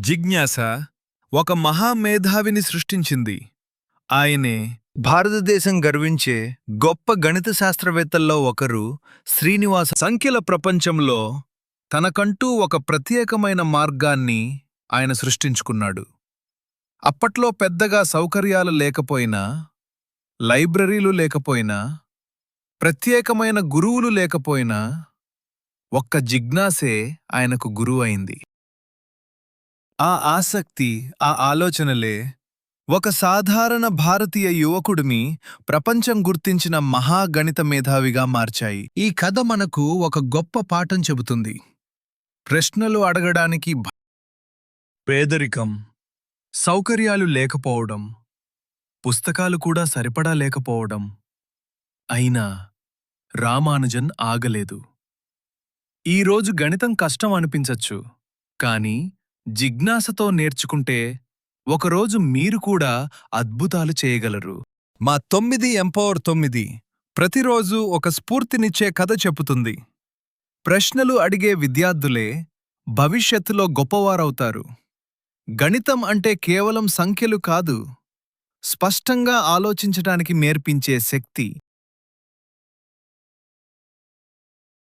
జిజ్ఞాస ఒక మహామేధావిని సృష్టించింది. ఆయనే భారతదేశం గర్వించే గొప్ప గణిత శాస్త్రవేత్తల్లో ఒకరు శ్రీనివాస. సంఖ్యల ప్రపంచంలో తనకంటూ ఒక ప్రత్యేకమైన మార్గాన్ని ఆయన సృష్టించుకున్నాడు. అప్పట్లో పెద్దగా సౌకర్యాలు లేకపోయినా, లైబ్రరీలు లేకపోయినా, ప్రత్యేకమైన గురువులు లేకపోయినా, ఒక్క జిజ్ఞాసే ఆయనకు గురువైంది. ఆ ఆసక్తి, ఆ ఆలోచనలే ఒక సాధారణ భారతీయ యువకుడిని ప్రపంచం గుర్తించిన మహాగణిత మేధావిగా మార్చాయి. ఈ కథ మనకు ఒక గొప్ప పాఠం చెబుతుంది. ప్రశ్నలు అడగడానికి పేదరికం, సౌకర్యాలు లేకపోవడం, పుస్తకాలు కూడా సరిపడా లేకపోవడం, అయినా రామానుజన్ ఆగలేదు. ఈరోజు గణితం కష్టం అనిపించచ్చు, కానీ జిజ్ఞాసతో నేర్చుకుంటే ఒకరోజు మీరు కూడా అద్భుతాలు చేయగలరు. మా 9 ప్రతిరోజు ఒక స్ఫూర్తినిచ్చే కథ చెప్పుతుంది. ప్రశ్నలు అడిగే విద్యార్థులే భవిష్యత్తులో గొప్పవారవుతారు. గణితం అంటే కేవలం సంఖ్యలు కాదు, స్పష్టంగా ఆలోచించటానికి నేర్పించే శక్తి.